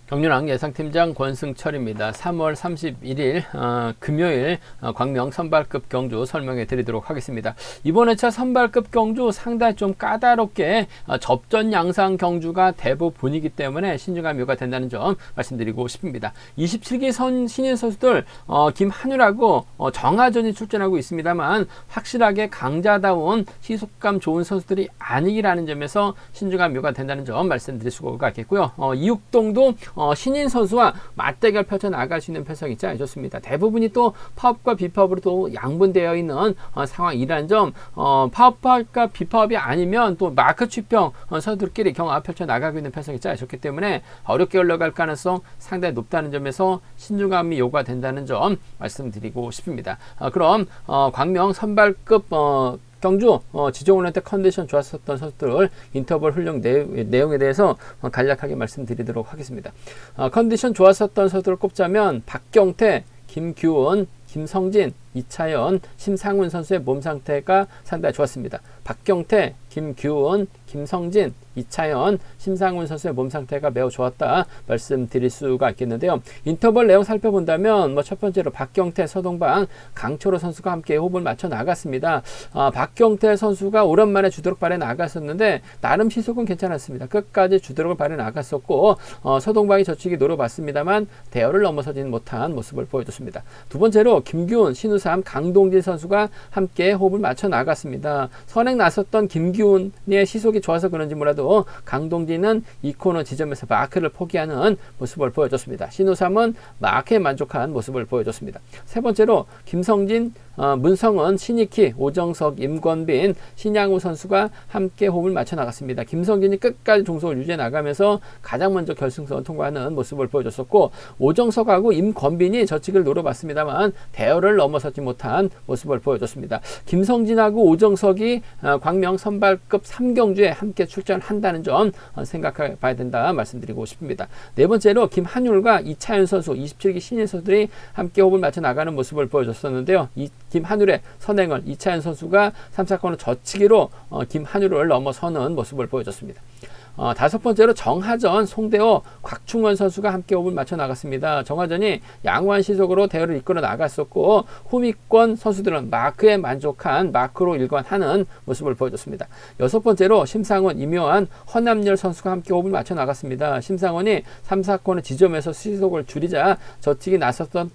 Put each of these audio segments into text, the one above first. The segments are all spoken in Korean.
경륜왕 예상팀장 권승철입니다. 3월 31일 금요일 광명 선발급 경주 설명해 드리도록 하겠습니다. 이번 회차 선발급 경주 상당히 좀 까다롭게 접전 양상 경주가 대부분이기 때문에 신중함이 요구된다는 점 말씀드리고 싶습니다. 27기 신인 선수들 김한율하고 정하전이 출전하고 있습니다만 확실하게 강자다운 시속감 좋은 선수들이 아니라는 점에서 신중함이 요구된다는 점 말씀드릴 수가 있겠고요. 이육동도 신인 선수와 맞대결 펼쳐 나갈 수 있는 편성이 있지 않습니다. 대부분이 또 파업과 비파업으로 또 양분되어 있는 상황이라는 점, 파업과 비파업이 아니면 또 마크 취평 선수들끼리 경합 펼쳐 나가고 있는 편성이 있지 않기 때문에 어렵게 올라갈 가능성 상당히 높다는 점에서 신중함이 요구가 된다는 점 말씀드리고 싶습니다. 그럼 광명 선발급 경주 지정훈한테 컨디션 좋았었던 선수들 인터벌 훈련 내용에 대해서 간략하게 말씀드리도록 하겠습니다. 컨디션 좋았었던 선수들을 꼽자면 박경태, 김규훈, 김성진, 이차연, 심상훈 선수의 몸 상태가 상당히 좋았습니다. 박경태, 김규훈, 김성진, 이차연, 심상훈 선수의 몸 상태가 매우 좋았다 말씀드릴 수가 있겠는데요. 인터벌 내용 살펴본다면 첫 번째로 박경태, 서동방, 강철호 선수가 함께 호흡을 맞춰 나갔습니다. 박경태 선수가 오랜만에 주도록 발에 나갔었는데 나름 시속은 괜찮았습니다. 끝까지 주도록을 발에 나갔었고 서동방이 저치기 노려봤습니다만 대열을 넘어서지는 못한 모습을 보여줬습니다. 두 번째로 김규훈, 신우삼, 강동진 선수가 함께 호흡을 맞춰 나갔습니다. 선행 나섰던 김규훈의 시속이 좋아서 그런지 몰라도 강동진은 이 코너 지점에서 마크를 포기하는 모습을 보여줬습니다. 신우삼은 마크에 만족한 모습을 보여줬습니다. 세 번째로 김성진, 문성은, 신익희, 오정석, 임권빈, 신양우 선수가 함께 호흡을 맞춰 나갔습니다. 김성진이 끝까지 종속을 유지해 나가면서 가장 먼저 결승선 통과하는 모습을 보여줬었고 오정석하고 임권빈이 저치기를 노려봤습니다만 대열을 넘어서지 못한 모습을 보여줬습니다. 김성진하고 오정석이 광명 선발급 3경주에 함께 출전한다는 점 생각해 봐야 된다 말씀드리고 싶습니다. 네 번째로 김한율과 이차연 선수 27기 신인 선수들이 함께 호흡을 맞춰 나가는 모습을 보여줬었는데요. 김한율의 선행을 이차연 선수가 3, 4코너 저치기로 김한율을 넘어서는 모습을 보여줬습니다. 다섯 번째로 정하전, 송대호, 곽충원 선수가 함께 호흡을 맞춰 나갔습니다. 정하전이 양호한 시속으로 대회를 이끌어 나갔었고 후미권 선수들은 마크에 만족한 마크로 일관하는 모습을 보여줬습니다. 여섯 번째로 심상원, 임요한, 허남열 선수가 함께 호흡을 맞춰 나갔습니다. 심상원이 3, 4코너 지점에서 시속을 줄이자 저치기 나섰던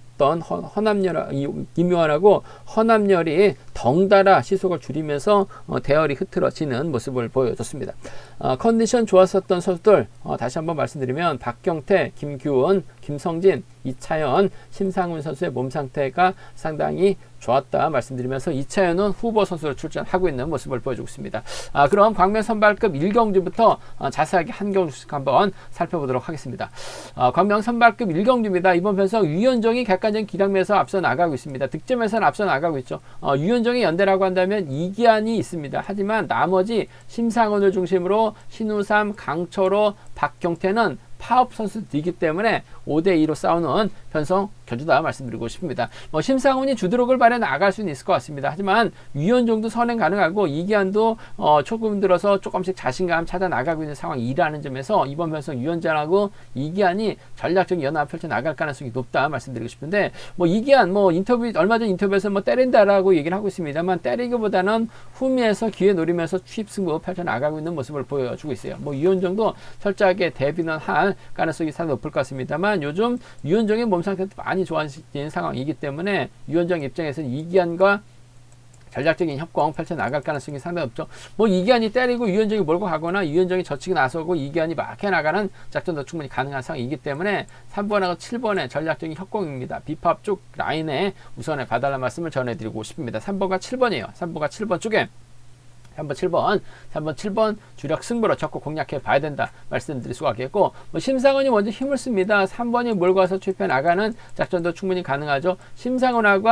임요한하고 허남열이 덩달아 시속을 줄이면서 대열이 흐트러지는 모습을 보여줬습니다. 컨디션 좋았었던 선수들 다시 한번 말씀드리면 박경태, 김규훈, 김성진, 이차연, 심상훈 선수의 몸 상태가 상당히 좋았다 말씀드리면서 이차연은 후보 선수로 출전하고 있는 모습을 보여주고 있습니다. 그럼 광명 선발급 1경주부터 자세하게 한 경주씩 한번 살펴보도록 하겠습니다. 광명 선발급 1경주입니다. 이번 편성 유현정이 객관적인 기량에서 앞서 나가고 있습니다. 득점에서는 앞서 나가고 있죠. 유현정의 연대라고 한다면 이기한이 있습니다. 하지만 나머지 심상훈을 중심으로 신우삼, 강철호, 박경태는 파업 선수들이기 때문에 5대2로 싸우는 편성 견주다 말씀드리고 싶습니다. 심상훈이 주드록을 발에 나갈 수는 있을 것 같습니다. 하지만 유현정도 선행 가능하고 이기한도 조금 들어서 조금씩 자신감 찾아 나가고 있는 상황이라는 점에서 이번 편성 유현정하고 이기한이 전략적인 연합 펼쳐 나갈 가능성이 높다 말씀드리고 싶은데 이기한 얼마 전 인터뷰에서 때린다라고 얘기를 하고 있습니다만 때리기보다는 후미에서 기회 노리면서 추입 승부 펼쳐 나가고 있는 모습을 보여주고 있어요. 유현정도 철저하게 대비는 할 가능성이 상당히 높을 것 같습니다만 요즘 유현정의 몸 상태도 많이 좋아지는 상황이기 때문에 유현정 입장에서는 이기한과 전략적인 협공 펼쳐 나갈 가능성이 상당히 없죠. 이기한이 때리고 유현정이 몰고 가거나 유현정이 저치기 나서고 이기한이 막혀 나가는 작전도 충분히 가능한 상황이기 때문에 3번하고 7번의 전략적인 협공입니다. 비팝 쪽 라인에 우선에 봐달라는 말씀을 전해드리고 싶습니다. 3번과 7번이에요. 3번과 7번 쪽에 3번 7번 주력 승부로 적극 공략해 봐야 된다 말씀드릴 수가 있겠고 심상훈이 먼저 힘을 씁니다. 3번이 몰고 와서 추입해 나가는 작전도 충분히 가능하죠. 심상훈하고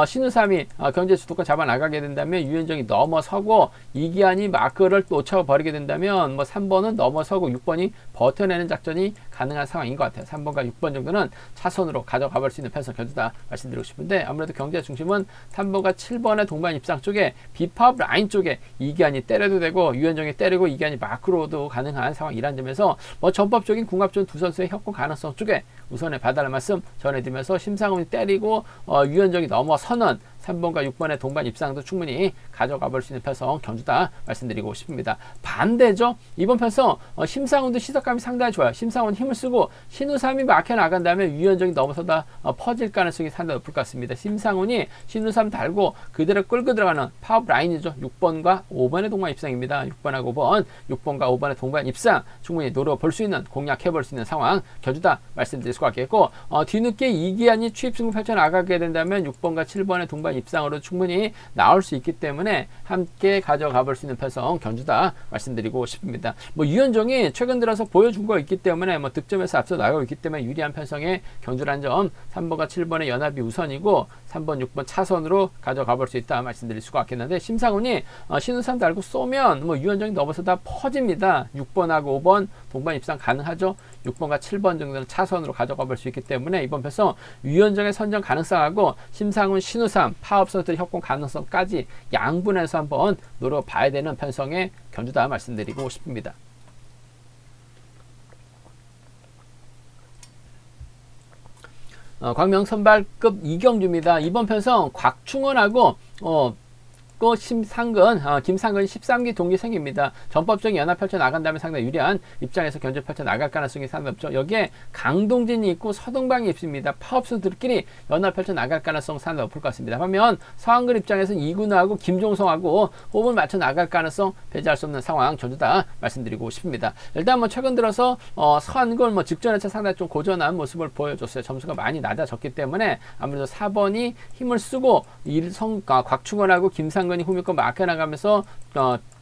신우삼이 경제 주도권 잡아 나가게 된다면 유현정이 넘어서고 이기한이 마크를 놓쳐버리게 된다면 3번은 넘어서고 6번이 버텨내는 작전이 가능한 상황인 것 같아요. 3번과 6번 정도는 차선으로 가져가 볼 수 있는 편성 견주다 말씀드리고 싶은데, 아무래도 경제 중심은 3번과 7번의 동반 입상 쪽에 비파업 라인 쪽에 이기한이 때려도 되고 유현정이 때리고 이기한이 마크로도 가능한 상황이란 점에서 뭐 전법적인 궁합전 두 선수의 협공 가능성 쪽에 우선에 봐달라는 말씀 전해드리면서, 심상훈이 때리고 유현정이 넘어서는 3번과 6번의 동반 입상도 충분히 가져가 볼 수 있는 편성 경주다 말씀드리고 싶습니다. 반대죠. 이번 편성 심상훈도 시석감이 상당히 좋아요. 심상훈 힘을 쓰고 신우삼이 막혀 나간 다음에 유현정이 넘어서다 퍼질 가능성이 상당히 높을 것 같습니다. 심상훈이 신우삼 달고 그대로 끌고 들어가는 파업 라인이죠. 6번과 5번의 동반 입상입니다. 6번하고 5번, 6번과 5번의 동반 입상 충분히 노려볼 수 있는, 공략해 볼 수 있는 상황 경주다 말씀드릴 수가 있겠고, 뒤늦게 이기한이 추입승부 펼쳐나가게 된다면 6번과 7번의 동반 입상으로 충분히 나올 수 있기 때문에 함께 가져가 볼 수 있는 편성 견주다 말씀드리고 싶습니다. 뭐 유현정이 최근 들어서 보여준 거 있기 때문에 뭐 득점에서 앞서 나가고 있기 때문에 유리한 편성의 견주란 점, 3번과 7번의 연합이 우선이고 3번, 6번 차선으로 가져가 볼 수 있다 말씀드릴 수가 있겠는데, 심상훈이 신우삼 달고 쏘면 뭐 유현정이 넘어서 다 퍼집니다. 6번하고 5번 동반 입상 가능하죠. 6번과 7번 정도는 차선으로 가져가 볼 수 있기 때문에 이번 편성 유현정의 선정 가능성하고 심상훈, 신우삼 파업 선수들의 협공 가능성까지 양분해서 한번 노려봐야 되는 편성의 견주다 말씀드리고 싶습니다. 광명 선발급 이경주입니다. 이번 편성 곽충원하고 심상근, 김상근이 13기 동기생입니다. 전법적인 연합 펼쳐 나간 다음에 상당히 유리한 입장에서 견제 펼쳐 나갈 가능성이 상당히 높죠. 여기에 강동진이 있고 서동방이 있습니다. 파업 선수들끼리 연합 펼쳐 나갈 가능성 상당히 높을 것 같습니다. 반면 서한근 입장에서는 이근우하고 김종성하고 호흡을 맞춰 나갈 가능성 배제할 수 없는 상황 견주다 말씀드리고 싶습니다. 일단 뭐 최근 들어서 서한근 뭐 직전에서 상당히 좀 고전한 모습을 보여줬어요. 점수가 많이 낮아졌기 때문에 아무래도 4번이 힘을 쓰고 곽충원하고 김상근 이 후미권 막혀나가면서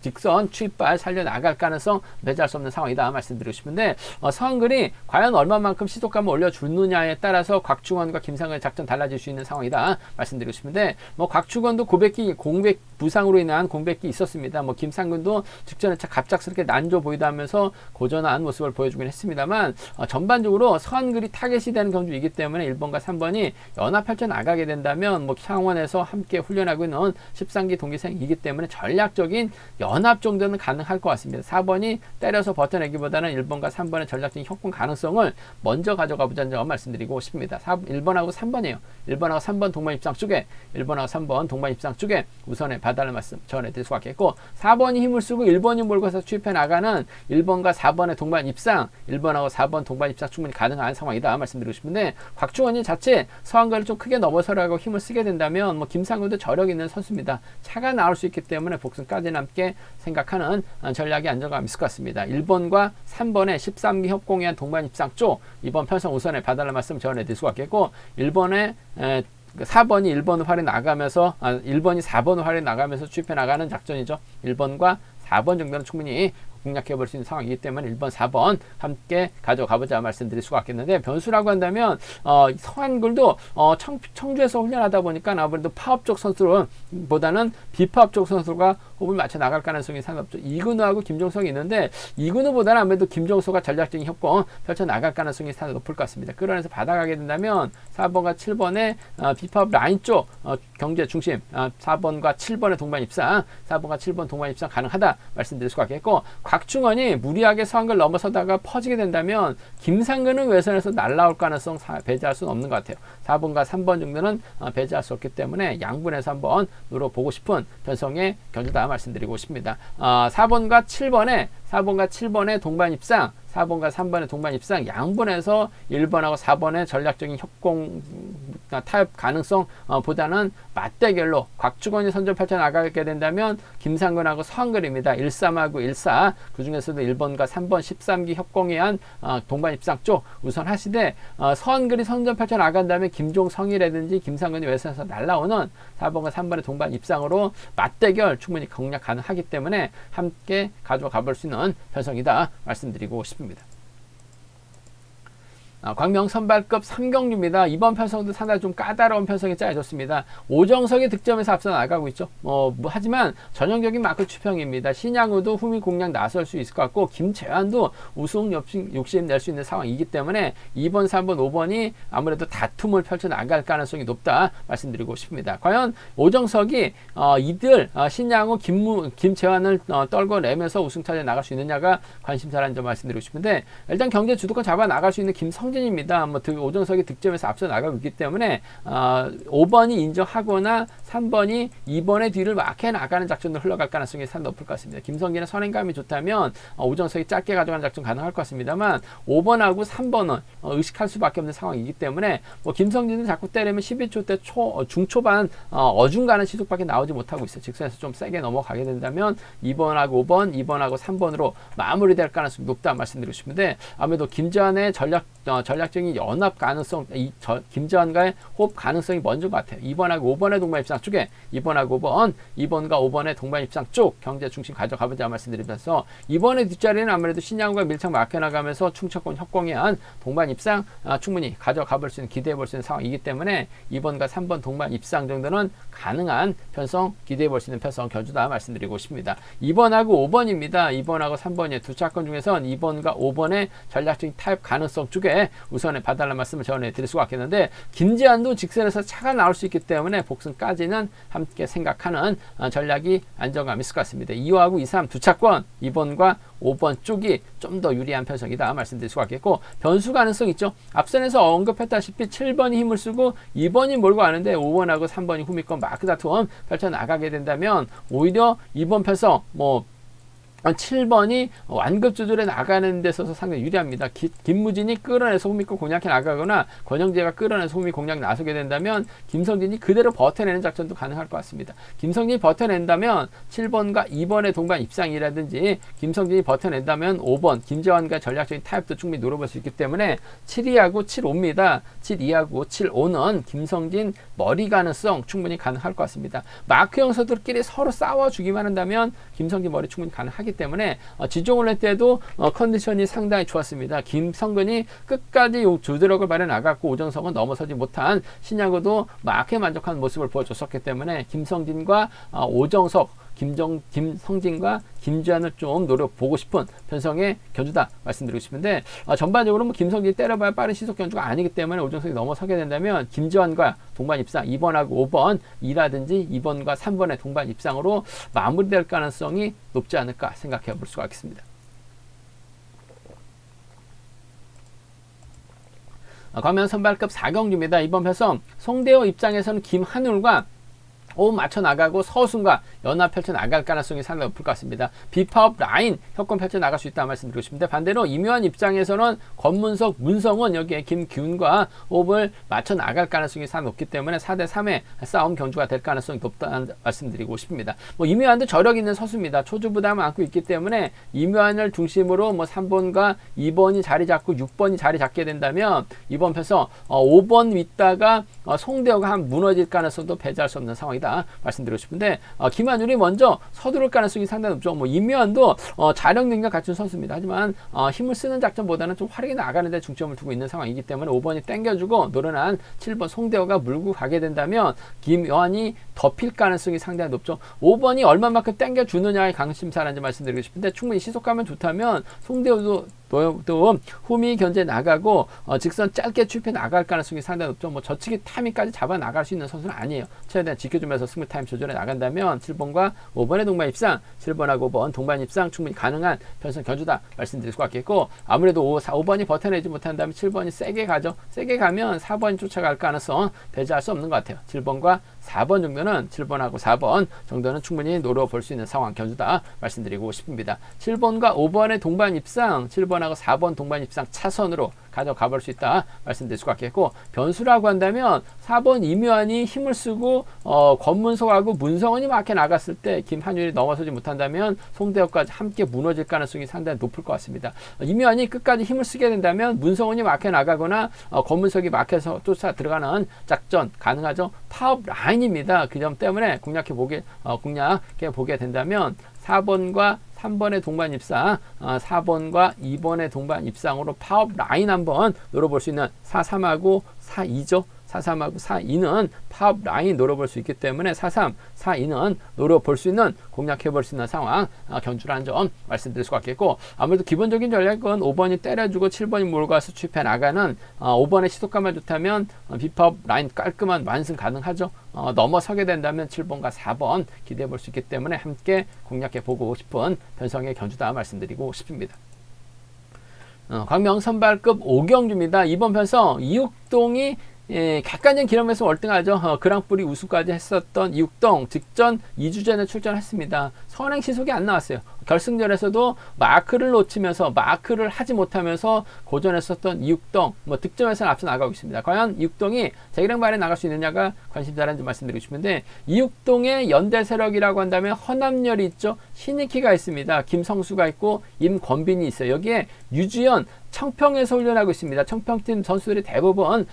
직선 추입발 살려나갈 가능성 배제할 수 없는 상황이다 말씀드리고 싶은데, 서한글이 과연 얼마만큼 시속감을 올려주느냐에 따라서 곽충원과 김상근의 작전 달라질 수 있는 상황이다 말씀드리고 싶은데, 뭐 곽충원도 공백 부상으로 인한 공백이 있었습니다. 뭐 김상근도 직전에 갑작스럽게 난조 보이다 하면서 고전한 모습을 보여주긴 했습니다만, 전반적으로 서한글이 타겟이 되는 경주이기 때문에 1번과 3번이 연합 펼쳐 나가게 된다면 뭐 창원에서 함께 훈련하고 있는 13기 동기생이기 때문에 전략적인 연합 정도는 가능할 것 같습니다. 4번이 때려서 버텨내기보다는 1번과 3번의 전략적인 협공 가능성을 먼저 가져가 보자는 점 말씀드리고 싶습니다. 1번하고 3번이에요. 1번하고 3번 동반 입상 쪽에, 1번하고 3번 동반 입상 쪽에 우선에 봐달라는 말씀 전해드릴 수가 있겠고, 4번이 힘을 쓰고 1번이 몰고서 추입해 나가는 1번과 4번의 동반 입상, 1번하고 4번 동반 입상 충분히 가능한 상황이다 말씀드리고 싶은데, 곽충원이 자체 서한가를 좀 크게 넘어서라고 힘을 쓰게 된다면 뭐 김상근도 저력 있는 선수입니다. 차가 나올 수 있기 때문에 복승까지 남게 생각하는 전략이 안정감 있을 것 같습니다. 1번과 3번의 13기 협공에 의한 동반 입상 쪽 이번 편성 우선에 봐달라는 말씀 전해드릴 수가 있겠고, 4번이 1번 활에 나가면서 1번이 4번 활에 나가면서 추입해 나가는 작전이죠. 1번과 4번 정도는 충분히 공략해 볼 수 있는 상황이기 때문에 1번, 4번 함께 가져가보자 말씀드릴 수가 있겠는데, 변수라고 한다면 서한글도 청주에서 훈련하다 보니까 아무래도 파업 쪽 선수보다는 비파업 쪽 선수가 호흡을 맞춰 나갈 가능성이 상당히 높죠. 이근우하고 김종석이 있는데, 이근우보다는 아무래도 김종석과 전략적인 협공 펼쳐 나갈 가능성이 상당히 높을 것 같습니다. 끌어내서 받아가게 된다면 4번과 7번의 비파업 라인 쪽 경제 중심, 4번과 7번의 동반 입상, 4번과 7번 동반 입상 가능하다 말씀드릴 수가 있겠고, 곽충원이 무리하게 서한글 넘어서다가 퍼지게 된다면 김상근은 외선에서 날라올 가능성 배제할 수는 없는 것 같아요. 4번과 3번 정도는 배제할 수 없기 때문에 양분해서 한번 노려보고 싶은 변성의 견주다 말씀드리고 싶습니다. 4번과 7번의 동반 입상, 4번과 3번의 동반 입상 양분해서 1번하고 4번의 전략적인 협공 타협 가능성 보다는 맞대결로 곽충원이 선전 펼쳐 나가게 된다면 김상근하고 서한글입니다. 13하고 14, 그 중에서도 1번과 3번 13기 협공에 의한 동반 입상 쪽 우선 하시되, 서한글이 선전 펼쳐 나간다면 김종성이라든지 김상근이 외선에서 날라오는 4번과 3번의 동반 입상으로 맞대결 충분히 공략 가능하기 때문에 함께 가져가 볼 수 있는 편성이다 말씀드리고 싶습니다. 광명 선발급 3경주입니다. 이번 편성도 상당히 좀 까다로운 편성이 짜여졌습니다. 오정석이 득점에서 앞서 나가고 있죠. 하지만 전형적인 마크 추평입니다. 신양우도 후미 공략 나설 수 있을 것 같고 김재환도 우승 욕심 낼 수 있는 상황이기 때문에 2번, 3번, 5번이 아무래도 다툼을 펼쳐 나갈 가능성이 높다 말씀드리고 싶습니다. 과연 오정석이 이들 신양우, 김재환을 떨궈내면서 우승차지에 나갈 수 있느냐가 관심사라는 점 말씀드리고 싶은데, 일단 경제 주도권 잡아 나갈 수 있는 김성진입니다. 오정석이 득점에서 앞서 나가고 있기 때문에 5번이 인정하거나 3번이 2번의 뒤를 막해 나가는 작전으로 흘러갈 가능성이 상당히 높을 것 같습니다. 김성진의 선행감이 좋다면 오정석이 짧게 가져가는 작전 가능할 것 같습니다만 5번하고 3번은 의식할 수밖에 없는 상황이기 때문에 김성진은 자꾸 때리면 12초 때 중초반 어중간한 시속밖에 나오지 못하고 있어요. 직선에서 좀 세게 넘어가게 된다면 2번하고 5번, 2번하고 3번으로 마무리될 가능성이 높다 말씀드리고 싶은데, 아무래도 김재환의 전략적인 연합 가능성, 김재환과의 호흡 가능성이 먼저인 것 같아요. 2번하고 5번의 동반 입상 쪽에 2번하고 5번, 2번과 5번의 동반 입상 쪽 경제 중심 가져가보자 말씀드리면서, 이번의 뒷자리는 아무래도 신양과 밀착 막혀나가면서 충청권 협공에 한 동반 입상 충분히 가져가볼 수 있는, 기대해볼 수 있는 상황이기 때문에 2번과 3번 동반 입상 정도는 가능한 편성, 기대해볼 수 있는 편성 견주다 말씀드리고 싶습니다. 2번하고 5번입니다. 2번하고 3번의 두 차권 중에선 2번과 5번의 전략적인 타협 가능성 쪽에 우선에 봐달라는 말씀을 전해드릴 수가 있겠는데, 김재환도 직선에서 차가 나올 수 있기 때문에 복승까지는 함께 생각하는 전략이 안정감 있을 것 같습니다. 2호하고 2, 3 두 차권 2번과 5번 쪽이 좀 더 유리한 편성이다 말씀드릴 수가 있겠고, 변수 가능성 있죠. 앞선에서 언급했다시피 7번이 힘을 쓰고 2번이 몰고 가는데 5번하고 3번이 후미권 마크 다툼 펼쳐나가게 된다면 오히려 2번 편성 7번이 완급 조절에 나가는 데 있어서 상당히 유리합니다. 김무진이 끌어내서 후미권 공략해 나가거나 권영재가 끌어내서 후미 공략 나서게 된다면 김성진이 그대로 버텨내는 작전도 가능할 것 같습니다. 김성진이 버텨낸다면 7번과 2번의 동반 입상이라든지, 김성진이 버텨낸다면 5번 김재환과 전략적인 타협도 충분히 노려볼 수 있기 때문에 7-2하고 7-5입니다. 7-2하고 7-5는 김성진 머리 가능성 충분히 가능할 것 같습니다. 마크형 선수들끼리 서로 싸워주기만 한다면 김성진 머리 충분히 가능하기 때문에 지종을 할 때도 컨디션이 상당히 좋았습니다. 김성근이 끝까지 주드력을 발휘해 나갔고 오정석은 넘어서지 못한 신양호도 막에 만족한 모습을 보여줬었기 때문에 김성진과 오정석, 김성진과 김재환을 좀 노려보고 싶은 편성의 견주다 말씀드리고 싶은데, 전반적으로 김성진이 때려봐야 빠른 시속 견주가 아니기 때문에 오정석이 넘어서게 된다면 김재환과 동반 입상 2번하고 5번이라든지 2번과 3번의 동반 입상으로 마무리될 가능성이 높지 않을까 생각해 볼 수가 있겠습니다. 광명 선발급 4경주입니다. 이번 편성 송대호 입장에서는 김한울과 호흡 맞춰 나가고 서순과 연합 펼쳐 나갈 가능성이 상당히 높을 것 같습니다. 비파업 라인 협권 펼쳐 나갈 수 있다 말씀드리고 싶은데, 반대로 이묘한 입장에서는 권문석, 문성은 여기에 김기훈과 호흡을 맞춰 나갈 가능성이 상당히 높기 때문에 4대3의 싸움 경주가 될 가능성이 높다는 말씀드리고 싶습니다. 이묘한도 저력 있는 선수입니다. 초주부담을 안고 있기 때문에 이묘한을 중심으로 3번과 2번이 자리 잡고 6번이 자리 잡게 된다면 이번 편서 5번 윗다가 송대호가 한 무너질 가능성도 배제할 수 없는 상황이다 말씀드리고 싶은데, 김한율이 먼저 서두를 가능성이 상당히 높죠. 이묘한도 자력 능력 갖춘 선수입니다. 하지만 힘을 쓰는 작전보다는 좀 화력이 나가는 데 중점을 두고 있는 상황이기 때문에 5번이 땡겨주고 노련한 7번 송대호가 물고 가게 된다면 김요한이 덮일 가능성이 상당히 높죠. 5번이 얼마만큼 땡겨주느냐의 강심사라는 말씀드리고 싶은데, 충분히 시속감은 좋다면 송대호도 또 후미 견제 나가고 직선 짧게 출입해 나갈 가능성이 상당히 높죠. 저치기 타이밍까지 잡아 나갈 수 있는 선수는 아니에요. 최대한 지켜주면서 승부 타임 조절해 나간다면 7번과 5번의 동반 입상, 7번하고 5번 동반 입상 충분히 가능한 편성 견주다 말씀드릴 수가 있겠고, 아무래도 5번이 버텨내지 못한다면 7번이 세게 가죠. 세게 가면 4번이 쫓아갈 가능성 배제할 수 없는 것 같아요. 7번과 4번 정도는 7번하고 4번 정도는 충분히 노려볼 수 있는 상황 견주다 말씀드리고 싶습니다. 7번과 5번의 동반 입상, 7번하고 4번 동반 입상 차선으로 가져가 볼 수 있다 말씀드릴 수가 있겠고, 변수라고 한다면 4번 이묘한이 힘을 쓰고 권문석하고 문성원이 막혀 나갔을 때 김한율이 넘어서지 못한다면 송대호까지 함께 무너질 가능성이 상당히 높을 것 같습니다. 이묘한이 끝까지 힘을 쓰게 된다면 문성원이 막혀 나가거나 권문석이 막혀서 쫓아 들어가는 작전 가능하죠. 파업 라인입니다. 그 점 때문에 공략해 보게 된다면 4번과 3번의 동반 입상, 4번과 2번의 동반 입상으로 파업 라인 한번 노려볼 수 있는 43하고 42죠. 43하고 42는 파업 라인 노려볼 수 있기 때문에 43, 42는 노려볼 수 있는, 공략해볼 수 있는 상황, 견주라는 점 말씀드릴 수가 있겠고, 아무래도 기본적인 전략은 5번이 때려주고 7번이 몰고 가서 수출해 나가는 5번의 시속감만 좋다면 비파업 라인 깔끔한 완승 가능하죠. 넘어서게 된다면 7번과 4번 기대해 볼 수 있기 때문에 함께 공략해 보고 싶은 변성의 견주다 말씀드리고 싶습니다. 광명 선발급 5경주입니다. 이번 편성 이육동이 객관적인 기록에서 월등하죠. 그랑프리 우승까지 했었던 이육동 직전 2주 전에 출전했습니다. 선행 시속이 안 나왔어요. 결승전에서도 마크를 놓치면서 마크를 하지 못하면서 고전했었던 이육동, 득점에서는 앞서 나가고 있습니다. 과연 이육동이 자기랑 발에 나갈 수 있느냐가 관심사라는 점 말씀드리고 싶은데, 이육동의 연대 세력이라고 한다면 허남열이 있죠. 신익희가 있습니다. 김성수가 있고 임권빈이 있어요. 여기에 유주연, 청평에서 훈련하고 있습니다. 청평팀 선수들이 대부분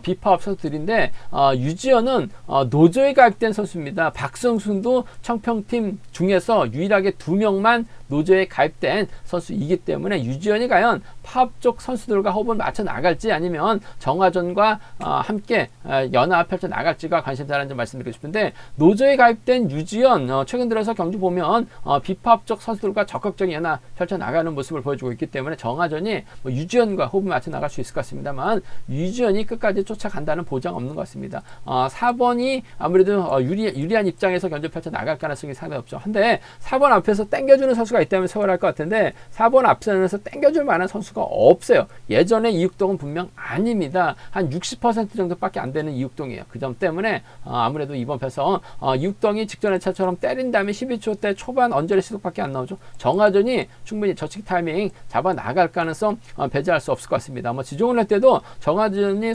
비파업 선수들인데, 유지연은 노조에 가입된 선수입니다. 박성순도 청평팀 중에서 유일하게 2명만 노조에 가입된 선수이기 때문에 유지연이 과연 파업 쪽 선수들과 호흡을 맞춰 나갈지, 아니면 정화전과 함께 연합 펼쳐 나갈지가 관심사라는 점 말씀드리고 싶은데, 노조에 가입된 유지연, 최근 들어서 경주 보면 비파업 쪽 선수들과 적극적인 연합 펼쳐 나가는 모습을 보여주고 있기 때문에 정화전이 유지연과 호흡을 맞춰 나갈 수 있을 것 같습니다만, 유지연이 끝까지 쫓아간다는 보장 없는 것 같습니다. 4번이 아무래도 유리한 입장에서 견제 펼쳐 나갈 가능성이 상당히 없죠. 한데 4번 앞에서 땡겨주는 선수가 있다면 세월할 것 같은데, 4번 앞선에서 땡겨줄 만한 선수가 없어요. 예전에 이육동은 분명 아닙니다. 한 60% 정도밖에 안 되는 이육동이에요. 그 점 때문에 아무래도 이번 편성 이육동이 직전의 차처럼 때린 다음에 12초 때 초반 언저리 시속밖에 안 나오죠. 정하전이 충분히 저측 타이밍 잡아 나갈 가능성 배제할 수 없을 것 같습니다. 지종을 할 때도 정하전이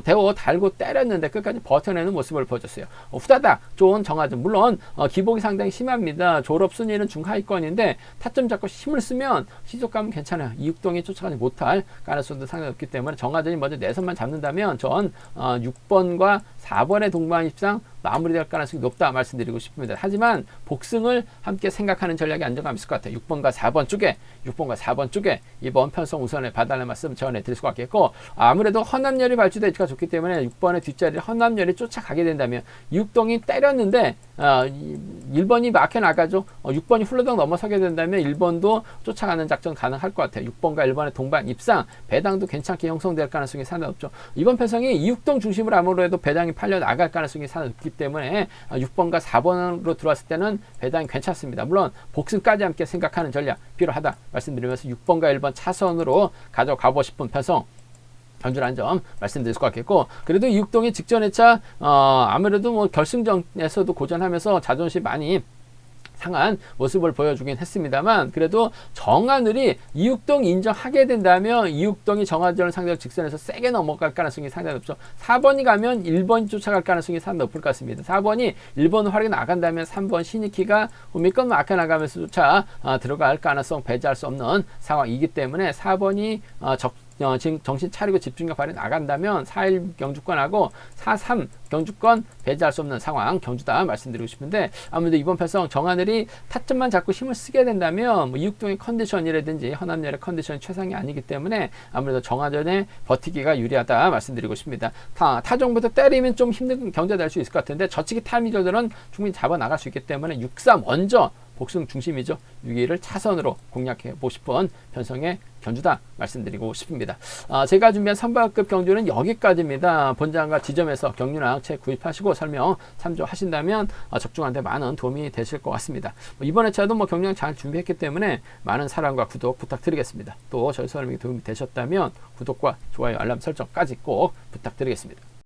대호 달고 때렸는데 끝까지 버텨내는 모습을 보여줬어요. 후다닥 좋은 정하전. 물론 기복이 상당히 심합니다. 졸업 순위는 중하위권인데 타점 잡고 힘을 쓰면 시속감은 괜찮아요. 이육동이 쫓아가지 못할 가능성도 상당히 없기 때문에 정하전이 먼저 내선만 잡는다면 전 6번과 4번의 동반 입상 마무리될 가능성이 높다 말씀드리고 싶습니다. 하지만 복승을 함께 생각하는 전략이 안정감 있을 것 같아요. 6번과 4번 쪽에 이번 편성 우선을 봐달라는 말씀 전해드릴 수가 있겠고, 아무래도 허남열이 발주대 위치가 좋기 때문에 6번의 뒷자리를 허남열이 쫓아가게 된다면, 이육동이 때렸는데 1번이 막혀 나가죠. 6번이 훌러덩 넘어서게 된다면 1번도 쫓아가는 작전 가능할 것 같아요. 6번과 1번의 동반 입상, 배당도 괜찮게 형성될 가능성이 상당히 높죠. 이번 편성이 이육동 중심으로 아무래도 배당이 팔려 나갈 가능성이 상당히 높기 때문에 6번과 4번으로 들어왔을 때는 배당이 괜찮습니다. 물론 복승까지 함께 생각하는 전략 필요하다 말씀드리면서 6번과 1번 차선으로 가져가고 싶은 편성 견주라는 점 말씀드릴 수가 있겠고, 그래도 이육동이 직전의 차 아무래도 결승전에서도 고전하면서 자존심 많이 상한 모습을 보여주긴 했습니다만, 그래도 정하늘이 이육동 인정하게 된다면 이육동이 정하전을 상대로 직선에서 세게 넘어갈 가능성이 상당히 높죠. 4번이 가면 1번이 쫓아갈 가능성이 상당히 높을 것 같습니다. 4번이 1번 활약이 나간다면 3번 신익희가 밑건 막혀 나가면서 쫓아 들어갈 가능성 배제할 수 없는 상황이기 때문에 4번이 지금 정신 차리고 집중력 발휘 나간다면 4.1 경주권하고 4.3 경주권 배제할 수 없는 상황 경주다 말씀드리고 싶은데, 아무래도 이번 편성 정하늘이 타점만 잡고 힘을 쓰게 된다면 이육동의 컨디션이라든지 허남열의 컨디션이 최상이 아니기 때문에 아무래도 정하전에 버티기가 유리하다 말씀드리고 싶습니다. 타종부터 때리면 좀 힘든 경제가 될 수 있을 것 같은데, 저치기 타이밍들은 충분히 잡아 나갈 수 있기 때문에 6-4 먼저 복승 중심이죠. 6위를 차선으로 공략해 보고 싶은 편성의 견주다 말씀드리고 싶습니다. 제가 준비한 선발급 경주는 여기까지입니다. 본장과 지점에서 경륜학 책 구입하시고 설명 참조하신다면 적중한 데 많은 도움이 되실 것 같습니다. 이번 회차도 경륜학 잘 준비했기 때문에 많은 사랑과 구독 부탁드리겠습니다. 또 저희 설명이 도움이 되셨다면 구독과 좋아요, 알람 설정까지 꼭 부탁드리겠습니다.